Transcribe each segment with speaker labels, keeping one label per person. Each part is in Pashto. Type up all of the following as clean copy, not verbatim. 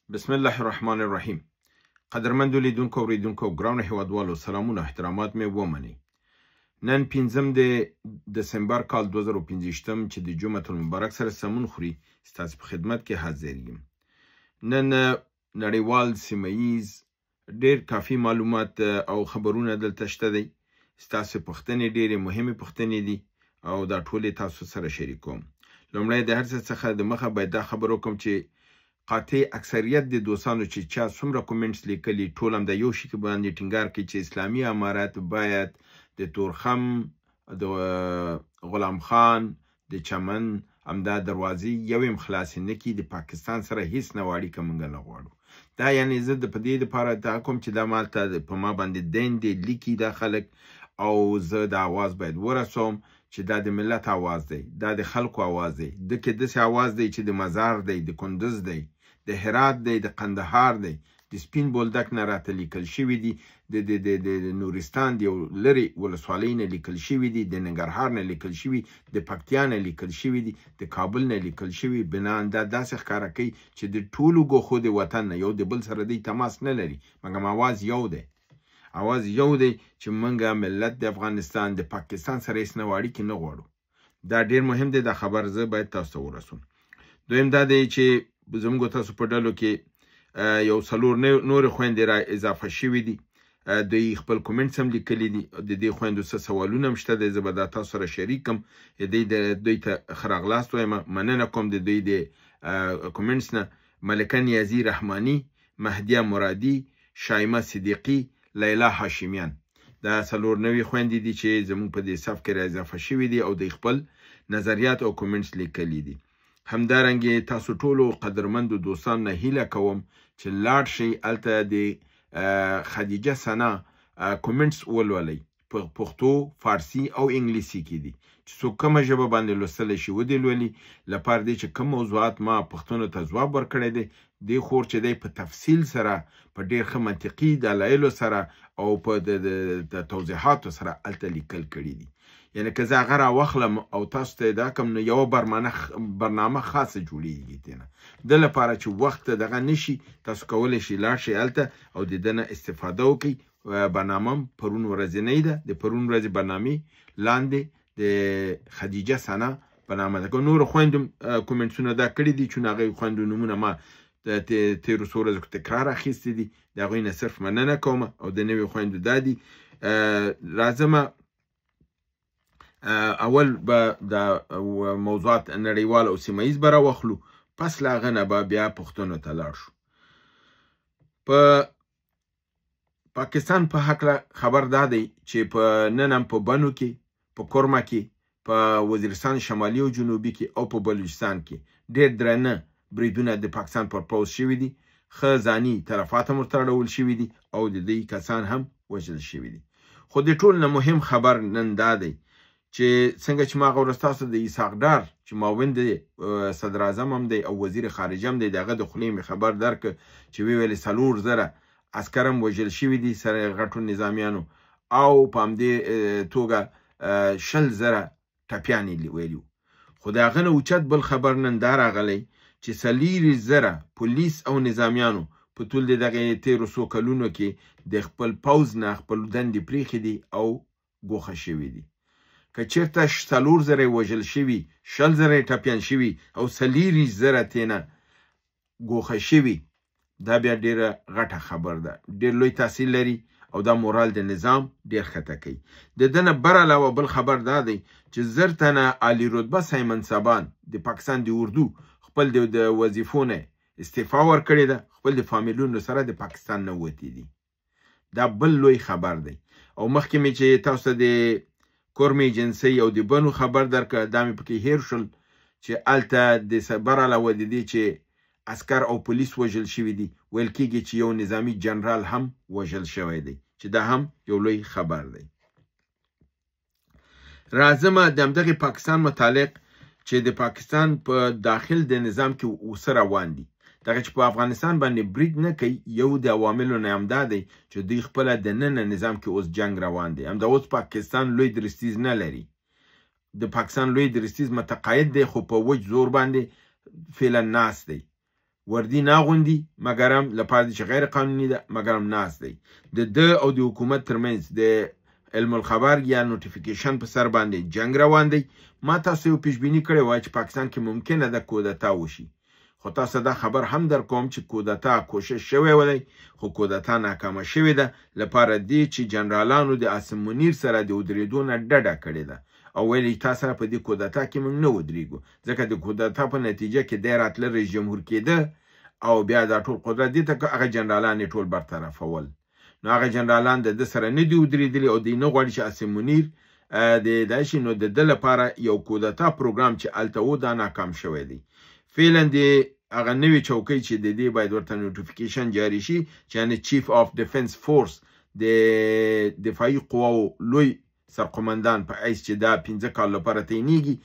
Speaker 1: بسم الله الرحمن الرحیم. قدرمندو لیدونکو اوریدونکو ګرانو هیوادوالو سلامونه احترامات مې ومنئ. نن 5 د دسمبر کال 2015 چې د جمعة المبارک سره سمون خوري ستاسو په خدمت کې حاضر یم. نن نړیوال سیمه‌ییز ډېر کافي معلومات او خبرونه دلته شته دي. ستاسو پوښتنې ډېرې مهمې پوښتنې دي او دا ټولې تاسو سره شریکوم. لومړی د هر څه څخه د مخه باید دا خبر وکړم چې قاطع اکثریت د دوستانو چې چا څومره کومنټس لیکلي ټول هم د یو شي باندې ټینګار کوي چې اسلامي امارات باید د تورخم، د غلام خان، د چمن همدا دروازې یو هم خلاصې نه کړي. د پاکستان سره هیڅ نوع اړیکه موږ نه غواړو. دا یعنې زه په دې لپاره دا کوم چې دا مالته په ما باندې دندې لیکي دا خلک او زه د اواز باید ورسوم چې دا د ملت اواز دی، دا د خلکو اواز دی. دکې داسې اواز دی چې د مزار دی، د کندز دی، د هرات دی، د قندهار دی، د سپین بولدک نه راته لیکل شوي دي، د نورستان د یو لرې ولسوالۍ نه لیکل شوي دي، د ننګرهار نه لیکل شوي، د پکتیا نه لیکل شوي دي، د کابل نه لیکل شوي. بنان دا داسې ښکاره کوي چې د ټولو ګوښو د وطن نه یو د بل سره دی تماس نه لري، مګر اواز یو دی. اواز یو دی چې موږ ملت د افغانستان د پاکستان سره هیڅ نوع اړیکې نه غواړو. دا ډېر مهم دی. دا خبر زه باید تاسو ته ورسوم. دویم دا دی چې زموږ تاسو په ډلو کې یو څلور نورې خویندې را اضافه شوي دي. دوی خپل کومنټس هم لیکلي دي. د دې خویندو څه سوالونه هم شته دی. زه به دا تاسو سره شریک کړم. دوی ته ښه راغلاست وایم. مننه کوم د دوی د کومنټس نه. ملکه نیازي رحماني، مهدیه مرادي، شایمه صدیقي، لیلا هاشمیان. دا څلور نوي خویندې دي چې زموږ په دې صف کې را اضافه شوي دي او د خپل نظریات او کومنټس لیکلي دي. همدارنګه تاسو ټولو قدرمندو دوستان نه هیله کوم چې لاړ شئ هلته د خدیجه ثنا کومنټس ولولئ. په پښتو، فارسي او انګلیسي کې دي چې څوک کومه ژبه باندې لوستلی شي ودې لولي. لپاره دی چې کوم موضوعات ما پښتنو ته ځواب ورکړی دی دې خور چې دی په تفصیل سره په ډېر ښه منطقي دلایلو سره او په د توضیحاتو سره هلته لیکل کړي دي. یعنې که زه هغه راواخلم او تاسو ته دا کوم نو یوه برنامه خاصه جوړیږي تېنه. د لپاره چې وخت دغه نشي تاسو کولی شئ لاړ شئ هلته او د ده نه استفاده وکړئ. برنامه هم پرون ورځنۍ ده. د پرون ورځې برنامې لاندې د خدیجه ثنا برنامه ده. نورو خویندو کومنټسونه دا کړي دي چې هغوی خویندو نومونه ما د تېرو څو ورځو تکرار اخیستي دي. د هغوی نه صرف مننه کوم او د نوي خویندو دا دي. راځمه اول به دا موضوعات نړیوال او سیمه‌ییز به راواخلو، پس له هغه نه به بیا پوښتنو ته لاړ شو. په پاکستان په هکله خبر دا دی چې په نن هم په بنو کې، په کرمه کې، په وزیرستان شمالي او جنوبي کې او په بلوچستان کې ډېر درانه بریدونه د پاکستان پر پوځ شوي دي. ښه ځاني تلفات هم ورته اړول شوي دي او د دې کسان هم وژل شوي دي. خو د ټول نه مهم خبر نن دا دی چې څنګه چې ما هغه ورځ تاسو د اسحاق ډار چې معاون دی، صدر اعظم هم دی او وزیر خارجه هم دی، د هغه د خولې مې خبر درکړ چې ویلې 4,000 عسکر هم وژل شوي دي سره غټو نظامیانو او په همدې توګه 20,000 ټپیان یې ویلي. خو د هغه نه اوچت بل خبر نن دا راغلی چې 4,000 پولیس او نظامیانو په ټول د دغه تېرو څو کلونو کې د خپل پوځ نه خپل دندې پرېښې دي او ګوښه شوي دي. که چېرته 4,000 وژل شوي، 20,000 ټپیان شوي او 4,000 تېنه ګوښه شوي، دا بیا ډېره غټه خبر ده. ډېر لوی تاثیر لري او دا مورال د نظام ډېر ښکته کوي. د ده نه بر علاوه بل خبر دا دی چې 1000 تنه عالي رتبه سای منصبان د پاکستان د اردو خپل د وظیفو نه استعفا ورکړې ده، خپل د فامیلونو سره د پاکستان نه وتي دي. دا بل لوی خبر دی. او مخکې مې چې تاسو د کرمې ایجنسۍ او د بنو خبر درکړه، دا مې پکې هیر شول چې هلته د بر علاوه د دې چې عسکر او پولیس وژل شوي دي، ویل کېږي چې یو نظامي جنرال هم وژل شوی دی چې دا هم یو لوی خبر دی. راځمه د همدغې پاکستان متعلق چې د پاکستان په داخل د نظام کې اوسه روان دي. دغه چې په افغانستان باندې برید نه کوي، یو د عواملو نه هم دا دی چې دوی خپله د ننه نظام کې اوس جنګ روان دی. همدا اوس پاکستان لوی درستیز نه لري. د پاکستان لوی درستیز متقاعد دی خو په وچ زور باندې فعلا ناست دی. وردي نه اغوندي مګرم لپاره چې غیر قانوني ده مګرم ناست دی د ده او د حکومت ترمنځ د علم الخبر یا نوټیفیکیشن په سر باندې جنگ روان دی ما تاسو یو پیشبیني کړې وای چې پاکستان کې ممکنه ده کودتا وشي خو تاسو دا خبر هم در کوم چې کودتا کوشش شوی ولی خو کودتا ناکامه شوې ده لپاره دی چې جنرالانو د عاصم منیر سره د ودرېدو نه ډډه کړې ده او ویلي تاسو سره په دې کودتا کې موږ نه ودرېږو ځکه د کودتا په نتیجه کې دی راتله رئیس جمهور کېده او بیا دا ټول قدرت دې ته هغه جنرالان یې ټول برطرفول نو هغه جنرالان د ده سره نه دي ودرېدلي او دوی نه غواړي چې عاصم منیر دا شي نو د ده لپاره یو کودتا پروګرام چې هلته و دا ناکام شوی دی فعلا د هغه نوې چوکۍ چې د دې باید ورته نوټیفیکیشن جاري شي چې یعنې چیف آف ډیفنس فورس د دفاعي قواو لوی سرقمندان په حیث چې دا 15 کال لپاره تعینېږي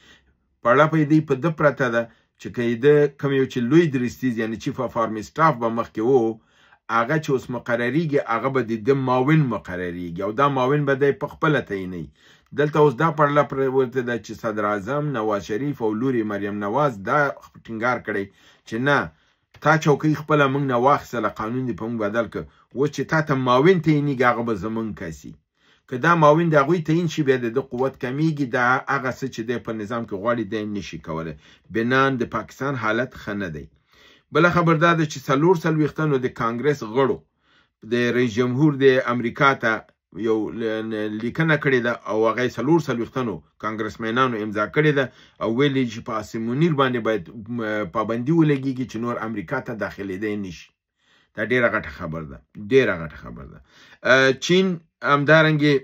Speaker 1: پړه په دې په ده پرته ده چې که د کوم یو چې لوی درستیز یعنې چیف آف آرمي سټاف به مخکې و هغه چې اوس مقرریږي هغه به د ده معاون مقرریږي او دا معاون به دی په خپله تعینوي دلته اوس دا پړله پرته ده چې صدر اعظم نواز شریف او لوري مریم نواز دا ټینګار کړی چې نه تا چوکۍ خپله موږ نه واخیستله قانون دې په موږ بدل کړه اوس چې تا ته معاون تعینېږي هغه به زموږ کسي که دا معاون د هغوی تعین شي بیا د ده قوت کمیږي دا هغه څه چې دی په نظام کې غواړي دی نشي کولی بنان د پاکستان حالت ښه نه دی بله خبر دا ده چې 440 تنو د کانګرس غړو د رئیس جمهور د امریکا ته یو لیکنه کړې ده او هغه 440 تنو کانګرسمنانو امضا کړې ده او ویلي چې په عاصم منیر باندې باید پابندي ولګېږي چې نور امریکا ته داخلېدی نشي دا ډېره غټه خبر ده ډېره غټه خبر ده چین همدارنګې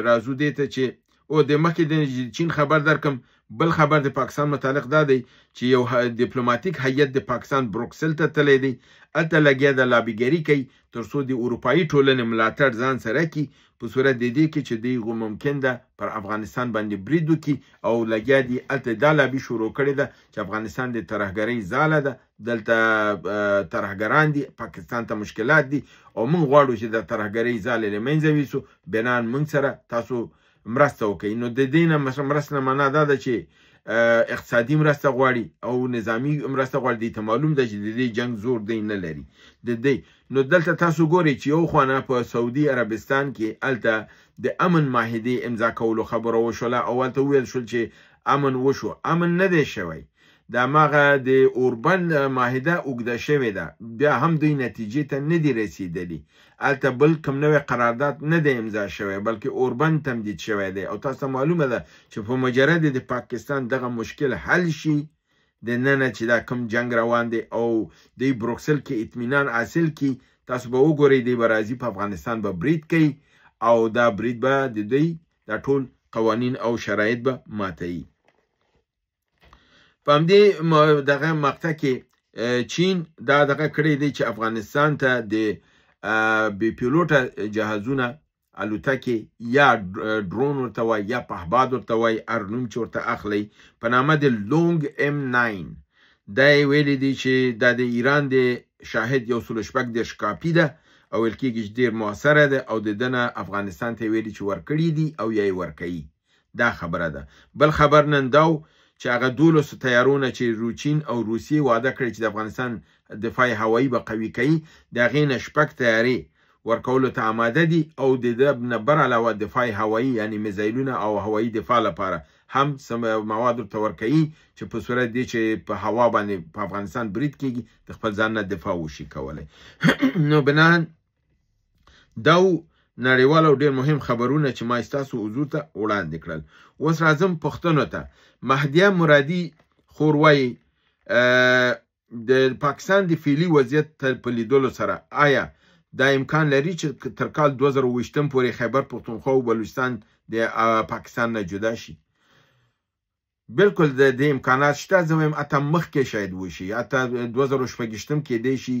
Speaker 1: راځو دې ته چې او د مخکې د چین خبر درکم بل خبر د پاکستان متعلق دا دی چې یو ډیپلوماټیک هیئت د پاکستان بروکسل ته تللی دی هلته لګیا د لابیګري کوي تر څو د اروپایي ټولنې ملاتړ ځان سره کړي په صورت د دې کې چې دوی ممکن ده پر افغانستان باندې برید وکړي او لګیا دي هلته دا لابي شروع کړې ده چې افغانستان د ترهګرۍ ځاله ده دلته ترهګران دي پاکستان ته مشکلات دي او موږ غواړو چې د ترهګرۍ ځالې له منځه ویسو بنان موږ سره تاسو مرسته وکړي نو د دې نه مرسته معنا دا ده چې اقتصادي مرسته غواړي او نظامی مرسته غواړي دې ته معلوم ده چې د دې جنگ زور دی نه لري د دې نو دلته تاسو ګورئ چې یو خونه په سعودي عربستان کې هلته د امن معاهدې امضا کولو خبره وشوله او هلته وویل شول چې امن وشو امن نه دی شوی د هماغه د اوربن معاهده اوږده شوې ده بیا هم دوی نتیجې ته نه دي رسېدلي هلته بل کوم نوی قرارداد نه دی امضا شوی بلکې اوربن تمدید شوی دی او تاسو ته معلومه ده چې په مجرد د پاکستان دغه مشکل حل شي د ننه چې دا کوم جنگ روان دی او دوی بروکسل کې اطمینان حاصل کړي تاسو به وګورئ دوی به راځي په افغانستان به برید کوي او دا برید به د دوی دا ټول قوانین او شرایط به ماتوي په همدې دغه مقطع کې چین دا دغه کړی دی چې افغانستان ته د بې پیلوټه جهازونه الوتکې یا ډرون ورته وایي یا پهباد ورته وایي هر نوم چې ورته اخلئ په نامه د لونګ M9 دا یې ویلی دی چې دا د ایران د شاهد 114 کاپي ده او ویل کېږي چې ډېر مؤثره ده او د ده نه افغانستان ته یې ویلي چې ورکړي دي او یا یې ورکوي دا خبره ده بل خبر نن دا چې هغه 12 تیارونه چې چین او روسیې واده کړی چې د افغانستان دفاع هوایي به قوي کوي د هغې نه 6 تیارې ورکولو ته آماده دي او د ده نه بر علاوه دفاع هوایي یعنی میزایلونه او هوایي دفاع لپاره هم مواد ورته ورکوي چې په صورت دی چې په هوا باندې په افغانستان برید کېږي د خپل ځان نه دفاع وشي کولی نو بنان دا نړیوال او ډېر مهم خبرونه چې ما ستاسو حضور ته وړاندې کړل اوس راځم پوښتنو ته مهدیه مرادي خور وایي د پاکستان د فعلي وضعیت په لیدلو سره آیا دا امکان لري چې تر کال 2020 پورې خیبر پښتونخوا او بلوچستان د پاکستان نه جدا شي بالکل د دې امکانات شته زه وایم اته مخکې شاید وشي اته 2016 کې دی شي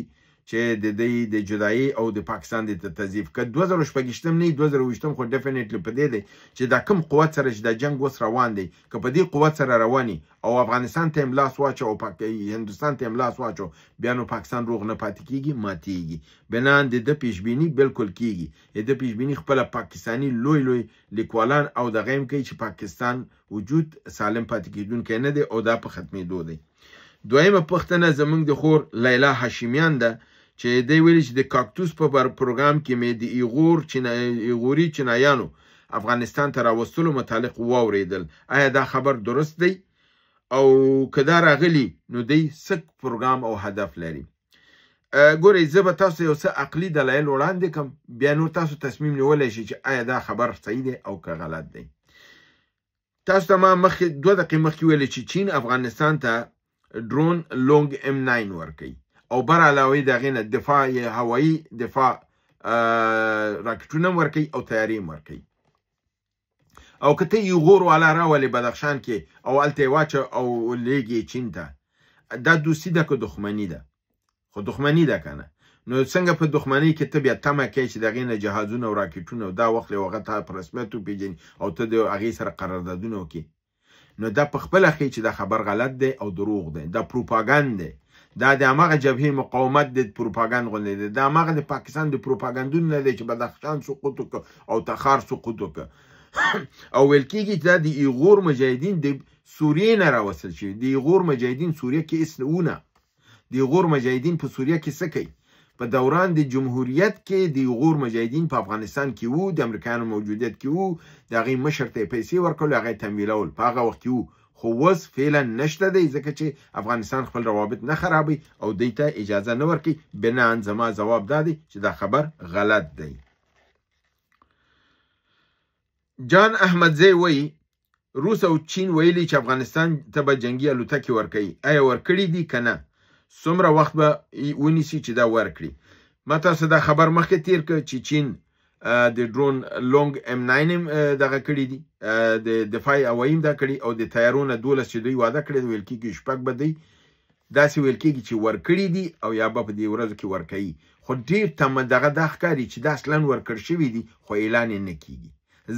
Speaker 1: چې د دې د جدایي او د پاکستان د تضعیف که 2016 نه 2020 خو ډیفینیټلی په دې دی چې دا کوم قوت سره چې د جنگ وس روان دی که په دې قوت سره رواني او افغانستان ته املاس واچو او هندوستان ته املاس واچو بیا نو پاکستان روغ نه پاتې کیږي ماتیږي بنان د پیشبینی بالکل کیږي د پیشبینی خپل پاکستانی لوی لیکوالان او د غیم کوي چې پاکستان وجود سالم پاتې کیدونکی نه دی او دا په ختمېدو دی دویمه پوښتنه زموږ د خور لیلا هاشمیان ده چې دی ویلي چې د کاکتوس په پروګرام کې مې د ایغوري چینایانو افغانستان ته راوستلو متعلق واورېدل. آیا دا خبر درست دی؟ او که دا راغلی نو دی څه پروګرام او هدف لري؟ ګورئ زه به تاسو یو څه عقلي دلایل وړاندې کړم، بیا نور تاسو تصمیم نیولی شئ چې آیا دا خبر صحیح دی او که غلط دی. تاسو ته ما مخکې 2 دقیقې مخکې ویلې چې چین افغانستان ته ډرون لونګ M9 ورکوي او بر علاوه د هغې نه هوایي دفاع راکټونه هم ورکوي او تیارې هم ورکوي. او که ته ایغور والا راولې بدخشان کې او هلته یې واچه او لیږې چین ته، دا دوستي ده که دښمني ده؟ خو دښمني ده که نه؟ نو څنګه په دښمنۍ کې ته بیا تمه کوې چې د هغې نه جهازونه او راکټونه دا واخلې او هغه ته په رسمیت وپېژني او ته د هغې سره قراردادونه وکړې؟ نو دا په خپله ښیي چې دا خبر غلط دی او دروغ دی، دا پروپاګند دی، دا د هماغه جبهې مقاومت د پروپاګند غوندې دی، دا هماغه د پاکستان د پروپاګندون نه دی چې بدخشان سقوط وکړه او تخار سقوط وکړه. او ویل کېږي چې دا د ایغور مجاهدین د سوریې نه راوستل شوي. د ایغور مجاهدین سوریه کې اسونه، د ایغور مجاهدین په سوریه کې څه کوي؟ په دوران د جمهوریت کې د ایغور مجاهدین په افغانستان کې وو، د امریکایانو موجودیت کې وو، د هغې مشر ته یې پیسې ورکول، هغه یې تمویلول، په هغه وخت کې وو. خو اوس فعلا نشته دی ځکه چې افغانستان خپل روابط نه خرابوي او دوی ته اجازه نه ورکوي. بناً زما ځواب دا دی چې دا خبر غلط دی. جان احمدزی وایي روس او چین ویلي چې افغانستان ته به جنګي الوتکې ورکوي. آیا ورکړي دي که نه؟ څومره وخت به ونیسي چې دا ورکړي؟ ما تاسو دا خبر مخکې تیر کړ چې چین د ډرون لونګ M9 هم دغه کړي دي، د دفاعي هوایي هم دا کړي او د تیارونه 12 چې دوی واده کړي ویل کېږي 6 به دی داسې ویل کېږي چې ورکړي دي او یا به په دې ورځو کې ورکوي. خو ډېر تمه دغه دا ښکاري چې دا اصلا ورکړ شوي دي خو اعلان یې نه کېږي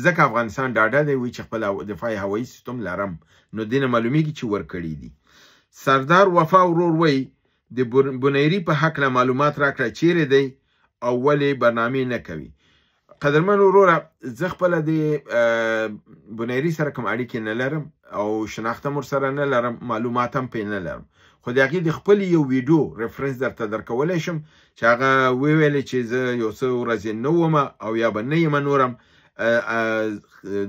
Speaker 1: ځکه افغانستان ډاډه دی وایي چې خپل دفاعي هوایي سیستم لرم، نو دې نه معلومیږي چې ورکړي دي. سردار وفا ورور وایي د بنیري په هکله معلومات راکړه، چیرې دی او ولې برنامې نه کوي؟ قدرمن وروره زه خپله د بنیري سره کوم اړیکې نه لرم او شناخت هم ورسره نه لرم، معلومات هم پرې نه لرم، خو د هغې د خپل یو ویډیو ریفرنس درته درکولی شم چې هغه وویلې چې زه یو څه ورځې نه ومه او یا به نه یم نورم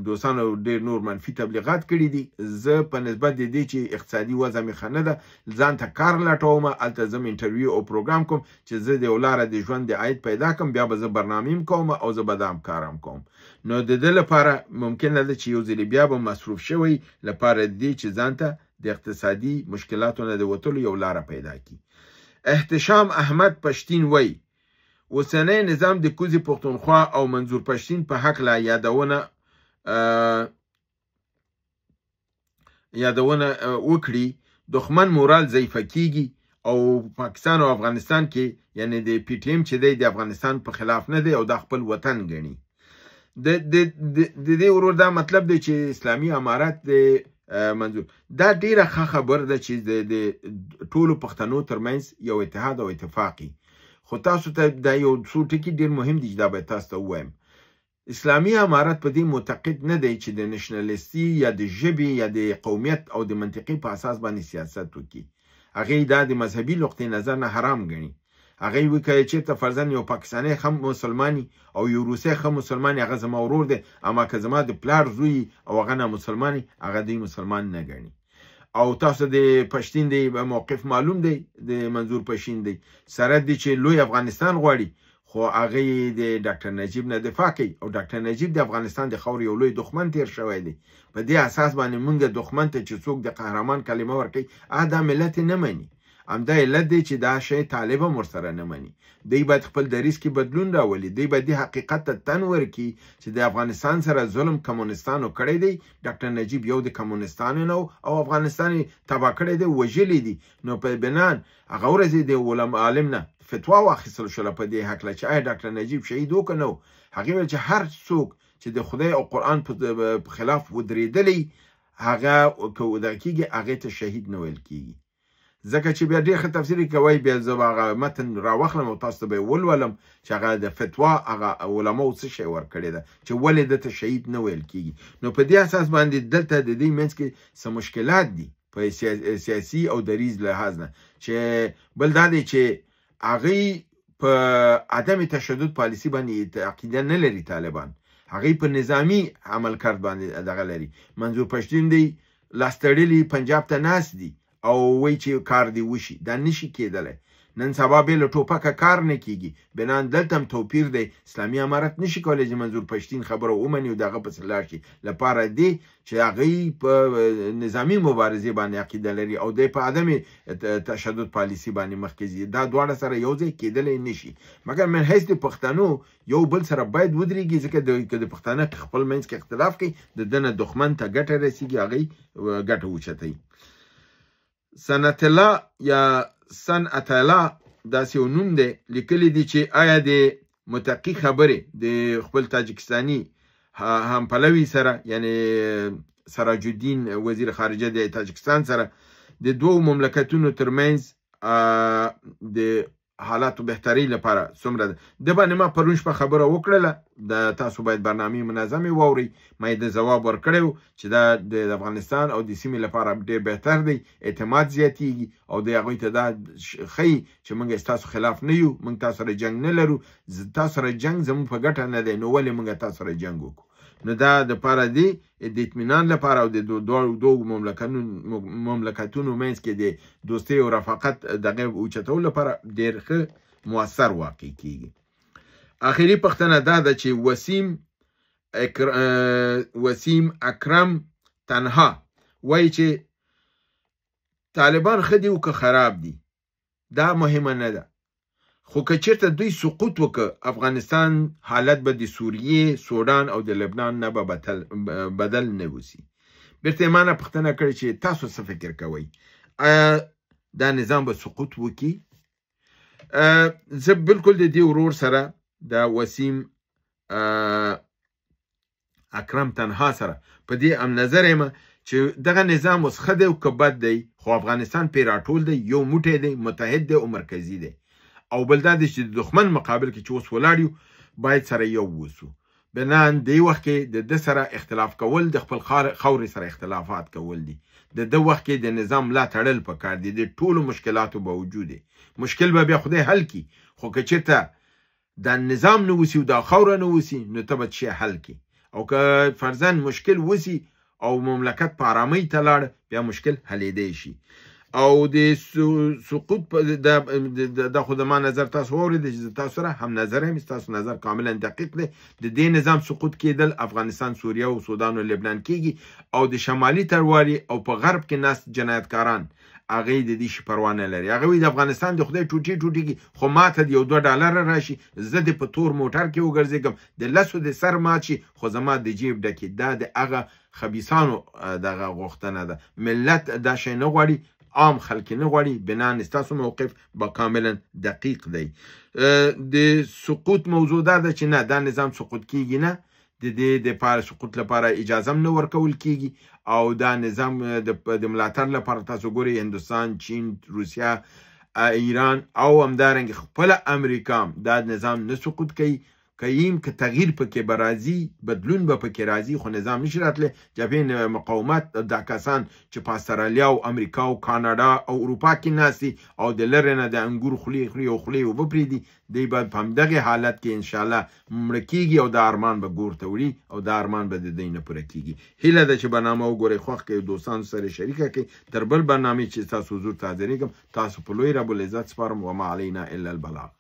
Speaker 1: دوستانو ډېر نور منفي تبلیغات کړي دي. زه په نسبت د دې چې اقتصادي وضع مې ښه نه ده ځان ته کار لټومه، هلته زه انټرویو او پروګرام کوم چې زه د یو لاره د ژوند د عاید پیدا کړم، بیا به زه برنامې هم کوم او زه به دا هم کار هم کوم. نو د ده لپاره ممکنه ده چې یو ځلې بیا به مصروف شوی لپاره د دې چې ځان ته د اقتصادي مشکلاتو نه د وتلو یو لاره پیدا کړي. احتشام احمد پشتین وایي اوسنی نظام د کوزې پښتونخوا او منظور پښتین په هکله یادونه وکړي، دښمن مورال ضعیفه کیږي او پاکستان او افغانستان کې یعنی د PTM چې دی د افغانستان په خلاف نه دی او د خپل وطن ګڼي. د دې ورور دا مطلب دی چې اسلامي امارت د منظور دا ډیره ښه خبر ده چې د ټولو پښتنو ترمنځ یو اتحاد او اتفاقي. خو تاسو ته دا یو څو ټکي ډېر مهم دي چې دا باید تاسو ته ووایم. اسلامي امارت په دې معتقد نه دی چې د نشنلیستي یا د ژبې یا د قومیت او د منطقې په اساس باندې سیاست وکړي. هغې دا د مذهبي نقطې نظر نه حرام ګڼي. هغې وایي که چېرته فرضاً یو پاکستانی ښه مسلماني او یو روسی ښه مسلماني هغه زما ورور دی، اما که زما د پلار زوی او هغه نامسلماني هغه دوی مسلمان نه ګڼي. او تاسو د پښتین دی موقف معلوم دی، د منظور پښتین دی سره دی چې لوی افغانستان غواړي، خو هغه د ډاکټر نجیب نه دفاع کوي او ډاکټر نجیب د افغانستان د خاورې یو لوی دښمن تیر شوی دی. په دې اساس باندې موږ دښمن ته چې څوک د قهرمان کلمه ورکوي دا ملت نه مني. همدا علت دی چې دا شی طالب هم ورسره نه مني. دوی باید خپل دریځ کې بدلون راولي، دوی باید دې حقیقت ته تن ورکړي چې د افغانستان سره ظلم کمونستانو کړی دی. ډاکټر نجیب یو د کمونستانو نه او افغانستان یې تباه کړی دی، وژلی دي. نو په بنان هغه ورځې د عالم نه فتوا واخیستل شوله په دې هکله چې آیا ډاکټر نجیب شهید و که نه و. هغې ویل چې هر څوک چې د خدای او قرآن په خلاف ودرېدلی هغه که دغه کېږي هغې ته شهید نه ویل کېږي. ځکه چې بیا ډېر ښه تفسیر کوی، بیا زه به هغه متن راواخلم او تاسو ته به یې ولولم چې هغه د فتوا هغه علماو څه شی ورکړی ده چې ولې دته شهید نه ویل کېږي. نو په دې اساس باندې دلته د دې منځ کې څه مشکلات دي په سیاسي او دریز لحاظ نه، چې بل دا دی چې هغوی په عدم تشدد پالیسي باندې عقیده نه لري طالبان، هغوی په نظامي عمل کرد باندې دغه لري. منظور پښتین دی لاستړلي پنجاب ته ناست دي او وایي چې کار دی وشي، دا نشي کېدلی. نن سبا بې له ټوپکه کار نه کېږي. بنان دلته هم توپیر دی. اسلامي امارت نشي کولی چې منظور پښتین خبره ومني او د هغه پسې لاړ شي، لپاره دی چې هغوی په نظامي مبارزې باندې عقیده لري او دی په عدم تشدد پالیسي باندې مخکې ځي. دا دواړه سره یو ځای کېدلی نشي، مګر من حیث د پښتنو یو بل سره باید ودرېږي، ځکه که د پښتانه خپل منځ کې اختلاف کوي د ده نه دښمن ته ګټه رسېږي، هغوی ګټه اوچتوي. صنعت الله یا صنعت الله داسې یو نوم دی، لیکلی دی چې آیا د متقي خبرې د خپل تاجکستاني همپلوي سره، یعنی سراج الدین وزیر خارجه د تاجکستان سره، د دوو مملکتونو ترمنځ د حالاتو بهترۍ لپاره څومره ده. د باندې ما پرون شپه خبره وکړله، د تاسو باید برنامې منظمې واورئ. ما یې د ځواب ورکړی و چې دا د افغانستان او د سیمې لپاره ډېر بهتر دی، اعتماد زیاتیږي او د هغوی ته دا ښیي چې موږ ستاسو خلاف نه یو، موږ تاسو سره جنګ نه لرو، تاسو سره جنګ زموږ په ګټه نه دی، نو ولې موږ تاسو سره جنګ وکړو؟ نو دا دپاره دی د اطمینان لپاره او د دوو مملکتونو منځ کې د دوستۍ او رفاقت دغه اوچتولو لپاره ډېر ښه مؤثر واقع کیږي. آخري پوښتنه دا ده چې وسیم اکرم تنها وایي چې طالبان ښه دي او که خراب دي، دا مهمه نه ده، خو که چېرته دوی سقوط وکړه افغانستان حالت به د سوریې، سودان او د لبنان نه به بدل نه وسي. بیرته یې ما نه پوښتنه کړې چې تاسو څه فکر کوئ؟ آیا دا نظام به سقوط وکړي؟ زه بالکل د دې ورور سره د وسیم اکرم تنها سره په دې نظر یم چې دغه نظام اوس ښه دی او که بد دی، خو افغانستان پرې راټول دی، یو موټی دی، متحد دی او مرکزي دی. او بل دا دی چې د دښمن مقابل کې چې اوس ولاړ یو باید سره یو اوسو. بنان دې وخت کې د ده سره اختلاف کول د خپل خاورې سره اختلافات کول دي. د ده وخت کې د نظام ملا تړل پکار دي د ټولو مشکلاتو باوجود. مشکل به بیا خدای حل کړي، خو که چېرته دا نظام نه وسي او دا خاوره نه وسي نو ته به څه شی حل کړي. او که فرضاً مشکل وسي او مملکت په آرامۍ ته لاړ، بیا مشکل حلېدی شي. او د سقوط دا خو د ما نظر تاسو واورېدی چې تاسو سره هم نظر یم، ستاسو نظر کاملا دقیق دی. د دې نظام سقوط کېدل افغانستان، سوریه او سودان او لبنان کېږي، او د شمالي تروالي او په غرب کې ناست جنایتکاران هغوی د دې شي پروا نه لري. هغوی د افغانستان د خدای ټوټې ټوټې کړي، خو ماته د $2 راشي، زه د په تور موټر کې وګرځېږم، د 10 د سر مات شي، خو زما د جیب ډکې. دا د هغه خبیثانو دغه غوښتنه ده. ملت دا شی نه غواړي، عام خلک نه غواړي. بنان ستاسو موقف به کاملا دقیق دی. د سقوط موضوع دا ده چې نه، دا نظام سقوط کیږي نه، د دې د سقوط لپاره اجازه هم نه ورکول کیږي، او دا نظام د ملاتړ لپاره تاسو ګورئ هندوستان، چین، روسیه، ایران او همدارنګه خپله امریکا دا نظام نه سقوط کوي. که تغییر پکې به راځي، بدلون به پکې راځي، خو نظام نشي راتلی. جبهې مقاومت دا کسان چې په استرالیا او امریکا او کاناډا او اروپا کې ناستي او د لرې نه د انګور خولې خوري او خولې اوبه پرېږدي، دی به په همدغې حالت کې انشاءالله مړه کېږي او دا ارمان به ګور ته وړي او دا ارمان به د دوی نه پوره کېږي. هیله ده چې برنامه وګورئ، خوښ کړئ، دوستانو سره شریکه کړئ. تر بل برنامې چې ستاسو حضور ته حاضرېږم، تاسو په لوی رب العزت سپارم. وما علینا الا البلاغ.